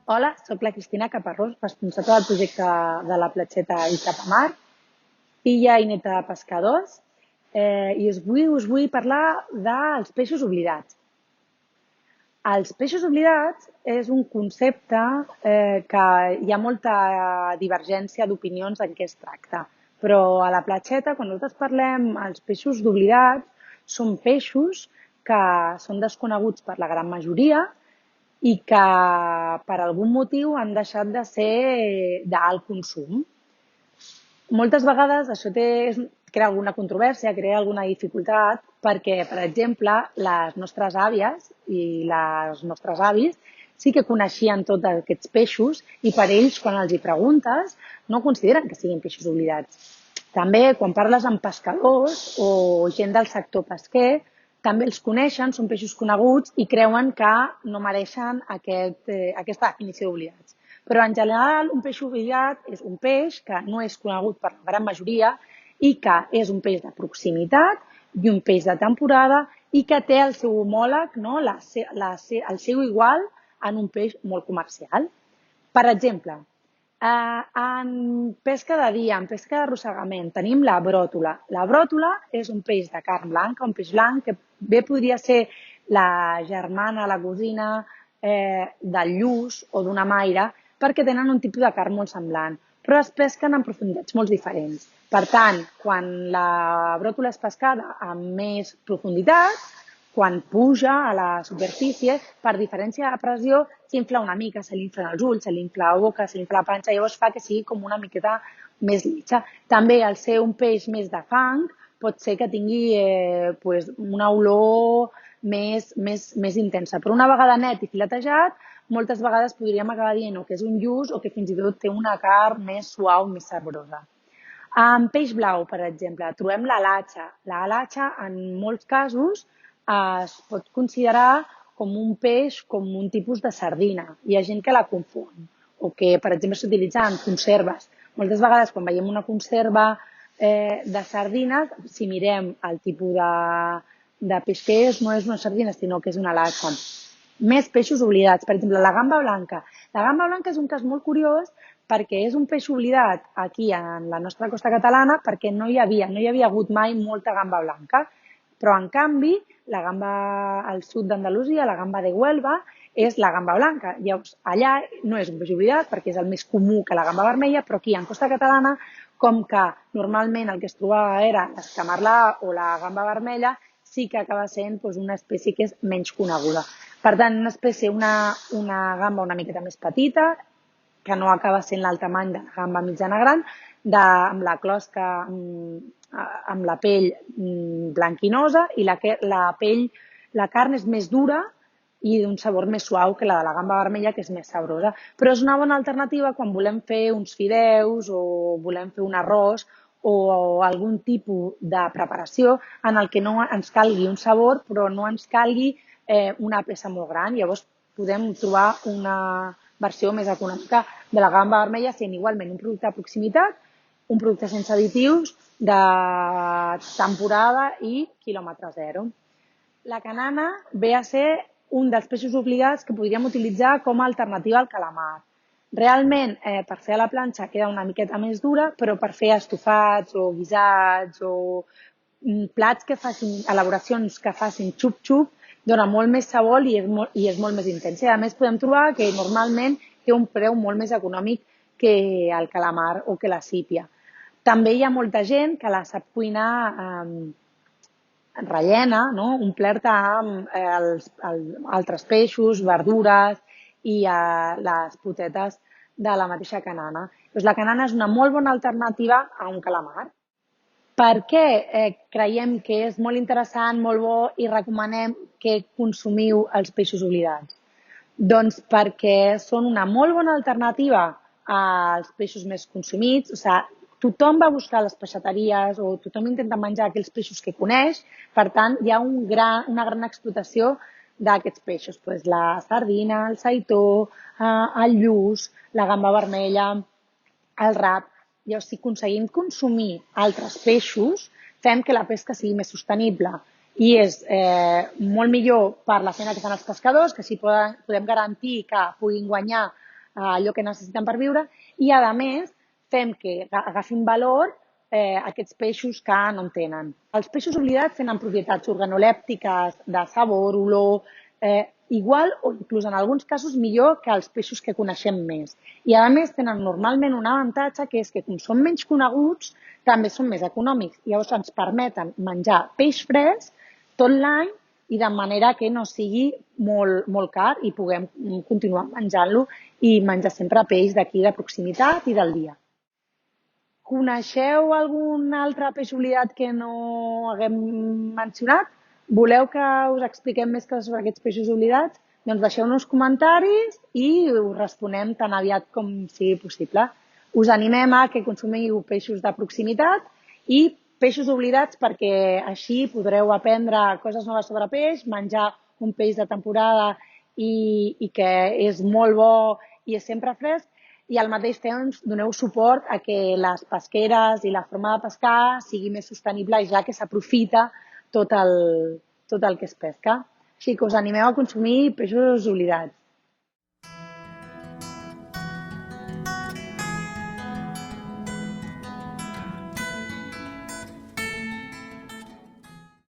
Hola, soc la Cristina Caparrós, responsable del projecte de la platgeta Itapamar, filla i neta de pescadors, i us vull parlar dels peixos oblidats. Els peixos oblidats és un concepte que hi ha molta divergència d'opinions en què es tracta. Però a la platgeta, quan nosaltres parlem, els peixos d'oblidats són peixos que són desconeguts per la gran majoria i que per algun motiu han deixat de ser d'alt consum. Moltes vegades això crea alguna controvèrsia, crea alguna dificultat, perquè, per exemple, les nostres àvies i els nostres avis sí que coneixien tots aquests peixos i per ells, quan els hi preguntes, no consideren que siguin peixos oblidats. També, quan parles amb pescadors o gent del sector pesquer, també els coneixen, són peixos coneguts i creuen que no mereixen aquesta definició d'oblidats. Però, en general, un peix oblidat és un peix que no és conegut per la gran majoria i que és un peix de proximitat i un peix de temporada i que té el seu homòleg, no? El seu igual en un peix molt comercial. Per exemple, en pesca de dia, en pesca d'arrossegament, tenim la bròtola. La bròtola és un peix de carn blanca, un peix blanc que bé podria ser la germana, la cosina del lluç o d'una maire, perquè tenen un tipus de carn molt semblant, però es pesquen en profunditats molt diferents. Per tant, quan la bròtola és pescada amb més profunditat, quan puja a la superfície, per diferència de pressió, s'infla una mica, se li inflen els ulls, se li infla la boca, se li infla la panxa, llavors fa que sigui com una miqueta més lletja. També, al ser un peix més de fang, pot ser que tingui una olor més intensa. Però una vegada net i filetejat, moltes vegades podríem acabar dient que és un lluç o que fins i tot té una carn més suau, més saborosa. En peix blau, per exemple, trobem la latxa. La latxa, en molts casos, es pot considerar com un peix, com un tipus de sardina. Hi ha gent que la confon o que, per exemple, s'utilitza en conserves. Moltes vegades, quan veiem una conserva de sardines, si mirem el tipus de peix que és, no és una sardina, sinó que és una latxa. Més peixos oblidats. Per exemple, la gamba blanca. La gamba blanca és un cas molt curiós perquè és un peix oblidat aquí en la nostra costa catalana perquè no hi havia hagut mai molta gamba blanca. Però, en canvi, la gamba al sud d'Andalusia, la gamba de Huelva, és la gamba blanca. Llavors, allà no és un peix oblidat perquè és el més comú que la gamba vermella, però aquí, en costa catalana, com que normalment el que es trobava era l'escamarlà o la gamba vermella, sí que acaba sent una espècie que és menys coneguda. Per tant, una espècie, una gamba una miqueta més petita, que no acaba sent l'alt tamany de la gamba mitjana gran, amb la closca, amb la pell blanquinosa i la carn és més dura i d'un sabor més suau que la de la gamba vermella, que és més saborosa. Però és una bona alternativa quan volem fer uns fideus o volem fer un arròs o algun tipus de preparació en el que no ens calgui un sabor però no ens calgui una peça molt gran. Llavors podem trobar una versió més econòmica de la gamba vermella sent igualment un producte de proximitat, un producte sense additius, de temporada i quilòmetre zero. La canana ve a ser un dels peixos oblidats que podríem utilitzar com a alternativa al calamar. Realment, per fer a la planxa queda una miqueta més dura, però per fer estofats o guisats o plats que facin, elaboracions que facin xup-xup, dona molt més sabor i és molt més intens. I a més podem trobar que normalment té un preu molt més econòmic que el calamar o que la sípia. També hi ha molta gent que la sap cuinar rellena, no? Omplert amb altres peixos, verdures i les potetes de la mateixa canana. Doncs la canana és una molt bona alternativa a un calamar. Per què creiem que és molt interessant, molt bo i recomanem que consumiu els peixos oblidats? Doncs perquè són una molt bona alternativa als peixos més consumits. O sigui, tothom va buscar les peixateries o tothom intenta menjar aquells peixos que coneix. Per tant, hi ha una gran explotació d'aquests peixos. La sardina, el seitó, el lluç, la gamba vermella, el rap. Llavors, si aconseguim consumir altres peixos, fem que la pesca sigui més sostenible i és molt millor per la feina que fan els pescadors, que així podem garantir que puguin guanyar allò que necessiten per viure i, a més, fem que agafin valor aquests peixos que no en tenen. Els peixos oblidats tenen propietats organolèptiques de sabor, olor, igual o inclús en alguns casos millor que els peixos que coneixem més. I a més tenen normalment un avantatge que és que com són menys coneguts també són més econòmics. Llavors ens permeten menjar peix fresc tot l'any i de manera que no sigui molt car i puguem continuar menjant-lo i menjar sempre peix d'aquí de proximitat i del dia. Coneixeu algun altre peix oblidat que no haguem mencionat? Voleu que us expliquem més coses sobre aquests peixos oblidats? Doncs deixeu-nos comentaris i us responem tan aviat com sigui possible. Us animem a que consumiu peixos de proximitat i peixos oblidats perquè així podreu aprendre coses noves sobre peix, menjar un peix de temporada i que és molt bo i és sempre fresc, i al mateix temps doneu suport a que les pesqueres i la forma de pescar sigui més sostenible, ja que s'aprofita tot el que es pesca. Així que us animeu a consumir peixos oblidats.